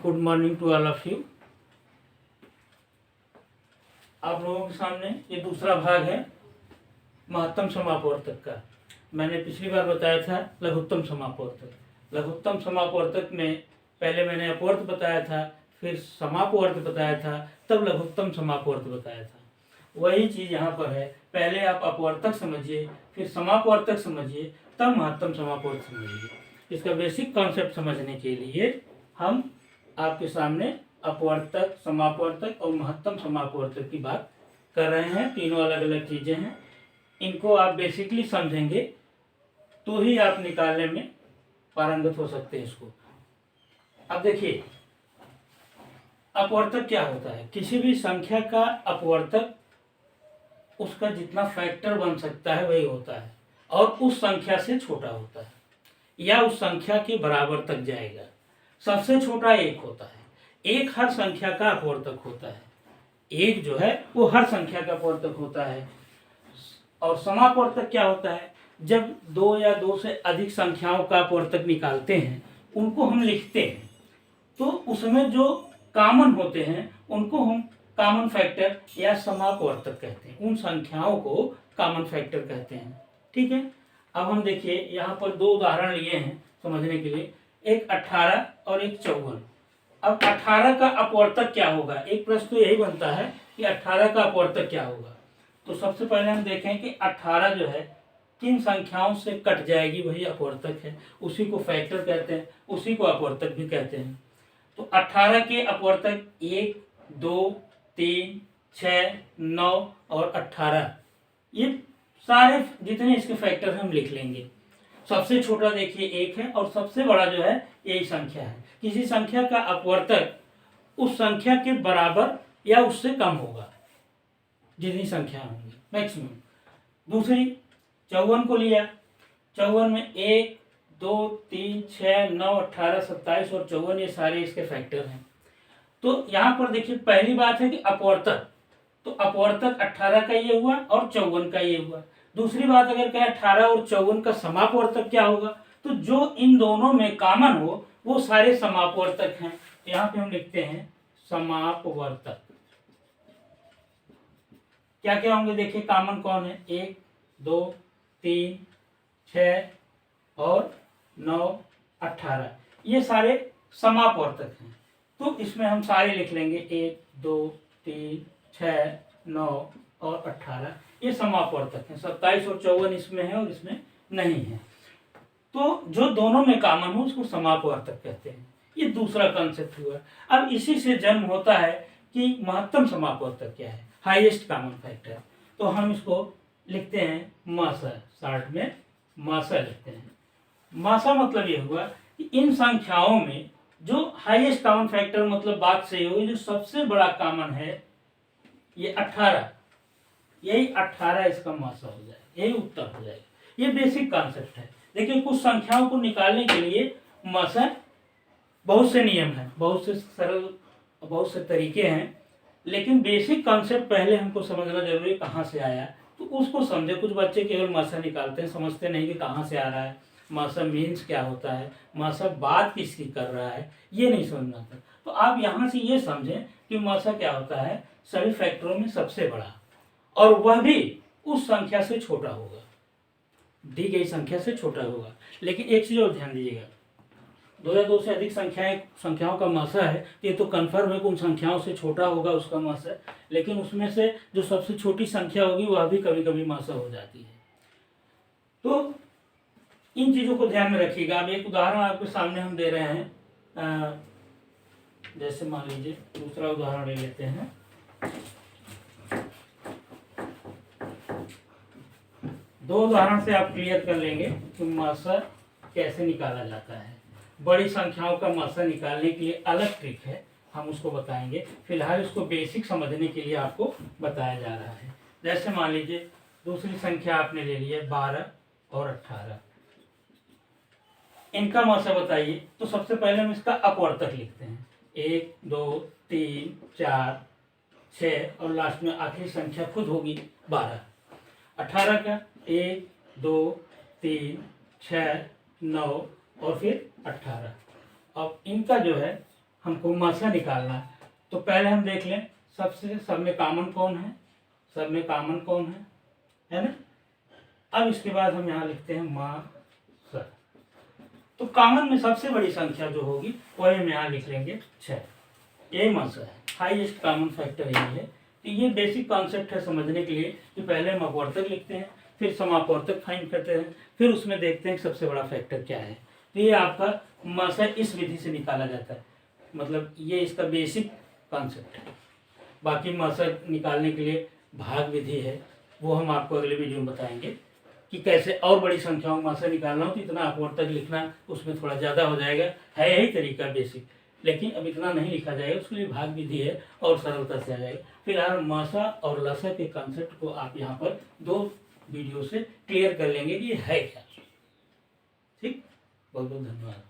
Good morning to all of you. आप लोगों के सामने ये दूसरा भाग है महत्तम समापवर्तक का। मैंने पिछली बार बताया था लघुत्तम समापवर्तक। लघुत्तम समापवर्तक में पहले मैंने अपवर्त बताया था, फिर समापवर्त बताया था, तब लघुत्तम समापवर्त बताया था। वही चीज़ यहाँ पर है, पहले आप अपवर्तक समझिए, फिर समापवर्तक समझिए, तब महत्तम समापवर्त समझिए। इसका बेसिक कॉन्सेप्ट समझने के लिए हम आपके सामने अपवर्तक, समापवर्तक और महत्तम समापवर्तक की बात कर रहे हैं। तीनों अलग अलग चीज़ें हैं, इनको आप बेसिकली समझेंगे तो ही आप निकालने में पारंगत हो सकते हैं इसको। अब देखिए अपवर्तक क्या होता है। किसी भी संख्या का अपवर्तक उसका जितना फैक्टर बन सकता है वही होता है और उस संख्या से छोटा होता है या उस संख्या के बराबर तक जाएगा। सबसे छोटा एक होता है, एक हर संख्या का अपवर्तक होता है। एक जो है वो हर संख्या का अपवर्तक होता है। और समापवर्तक क्या होता है, जब दो या दो से अधिक संख्याओं का अपवर्तक निकालते हैं, उनको हम लिखते हैं तो उसमें जो कॉमन होते हैं उनको हम कॉमन फैक्टर या समापवर्तक कहते हैं। उन संख्याओं को कॉमन फैक्टर कहते हैं। ठीक है, अब हम देखिए यहाँ पर दो उदाहरण लिए हैं समझने के लिए, एक 18 और एक 54। अब 18 का अपवर्तक क्या होगा, एक प्रश्न तो यही बनता है कि 18 का अपवर्तक क्या होगा। तो सबसे पहले हम देखें कि 18 जो है किन संख्याओं से कट जाएगी वही अपवर्तक है, उसी को फैक्टर कहते हैं, उसी को अपवर्तक भी कहते हैं। तो 18 के अपवर्तक 1, 2, 3, 6, 9 और 18, ये सारे जितने इसके फैक्टर हैं हम लिख लेंगे। सबसे छोटा देखिए 1 है और सबसे बड़ा जो है यही संख्या है। किसी संख्या का अपवर्तक उस संख्या के बराबर या उससे कम होगा जितनी संख्या होंगी मैक्सिमम। दूसरी 54 को लिया, 54 में 1, 2, 3, 6, 9, 18, 27 और 54 ये सारे इसके फैक्टर हैं। तो यहाँ पर देखिए पहली बात है कि अपवर्तक, तो अपवर्तक 18 का ये हुआ और 54 का ये हुआ। दूसरी बात अगर कहें 18 और 54 का समापवर्तक क्या होगा, तो जो इन दोनों में कॉमन हो वो सारे समापवर्तक हैं। यहाँ पे हम लिखते हैं समापवर्तक। क्या क्या होंगे देखिए, कॉमन कौन है, 1, 2, 3, 6 और 9, 18, ये सारे समापवर्तक हैं। तो इसमें हम सारे लिख लेंगे 1, 2, 3, 6, 9 और 18, ये समापवर्तक हैं। 27 और 54 इसमें है और इसमें नहीं है। तो जो दोनों में कॉमन हो उसको समापवर्तक कहते हैं। ये दूसरा कॉन्सेप्ट हुआ। अब इसी से जन्म होता है कि महत्तम समापवर्तक क्या है, हाईएस्ट कॉमन फैक्टर। तो हम इसको लिखते हैं मासा, शॉर्ट में मासा लिखते हैं। मासा मतलब ये हुआ कि इन संख्याओं में जो हाईएस्ट कॉमन फैक्टर, मतलब बात सही होगी, जो सबसे बड़ा कॉमन है ये 18, यही 18 इसका मासा हो जाएगा, यही उत्तर हो जाएगा। ये बेसिक कॉन्सेप्ट है। देखिए कुछ संख्याओं को निकालने के लिए मासा बहुत से नियम हैं, बहुत से सरल, बहुत से तरीके हैं, लेकिन बेसिक कॉन्सेप्ट पहले हमको समझना जरूरी है कहाँ से आया, तो उसको समझे। कुछ बच्चे केवल मासा निकालते हैं, समझते नहीं कि कहाँ से आ रहा है, मासा मीन्स क्या होता है, मासा बात किसकी कर रहा है, ये नहीं समझना था। तो आप यहाँ से ये समझें कि मासा क्या होता है, सभी फैक्टरों में सबसे बड़ा, और वह भी उस संख्या से छोटा होगा, दी गई संख्या से छोटा होगा। लेकिन एक चीज़ और ध्यान दीजिएगा, दो या दो से अधिक संख्याओं का मासा है, ये तो कन्फर्म है कि उन संख्याओं से छोटा होगा उसका मासा, लेकिन उसमें से जो सबसे छोटी संख्या होगी वह भी कभी कभी मासा हो जाती है। तो इन चीज़ों को ध्यान में रखिएगा। अब एक उदाहरण आपके सामने हम दे रहे हैं, जैसे मान लीजिए दूसरा उदाहरण ले लेते हैं। दो उदाहरण से आप क्लियर कर लेंगे कि मासा कैसे निकाला जाता है। बड़ी संख्याओं का मासा निकालने के लिए अलग ट्रिक है, हम उसको बताएंगे। फिलहाल इसको बेसिक समझने के लिए आपको बताया जा रहा है। जैसे मान लीजिए दूसरी संख्या आपने ले ली है 12 और 18, इनका मासा बताइए। तो सबसे पहले हम इसका अपवर्तक लिखते हैं, 1, 2, 3, 4, 6 और लास्ट में आखिरी संख्या खुद होगी 12। 18 का 1, 2, 3, 6, 9 और फिर 18। अब इनका जो है हमको मसा निकालना है। तो पहले हम देख लें सबसे सब में कॉमन कौन है, सब में कॉमन कौन है ना। अब इसके बाद हम यहाँ लिखते हैं मसा। तो कॉमन में सबसे बड़ी संख्या जो होगी वो हम यहाँ लिख लेंगे 6। ये मसा है, हाईएस्ट कॉमन फैक्टर यही है। तो ये बेसिक कॉन्सेप्ट है समझने के लिए कि पहले हम अपवर्तक लिखते हैं, फिर समापवर्तक फाइंड करते हैं, फिर उसमें देखते हैं कि सबसे बड़ा फैक्टर क्या है। तो ये आपका मसा इस विधि से निकाला जाता है, मतलब ये इसका बेसिक कॉन्सेप्ट है। बाकी मसा निकालने के लिए भाग विधि है, वो हम आपको अगले वीडियो में बताएंगे कि कैसे और बड़ी संख्याओं में मसा निकालना हो। तो इतना अपवर्तक लिखना उसमें थोड़ा ज़्यादा हो जाएगा, है यही तरीका बेसिक, लेकिन अब इतना नहीं लिखा जाएगा, उसके लिए भाग विधि है और सरलता से आ जाएगा। फिलहाल मसा और लसा के कॉन्सेप्ट को आप यहाँ पर 2 वीडियो से क्लियर कर लेंगे कि ये है क्या। ठीक, बहुत बहुत धन्यवाद।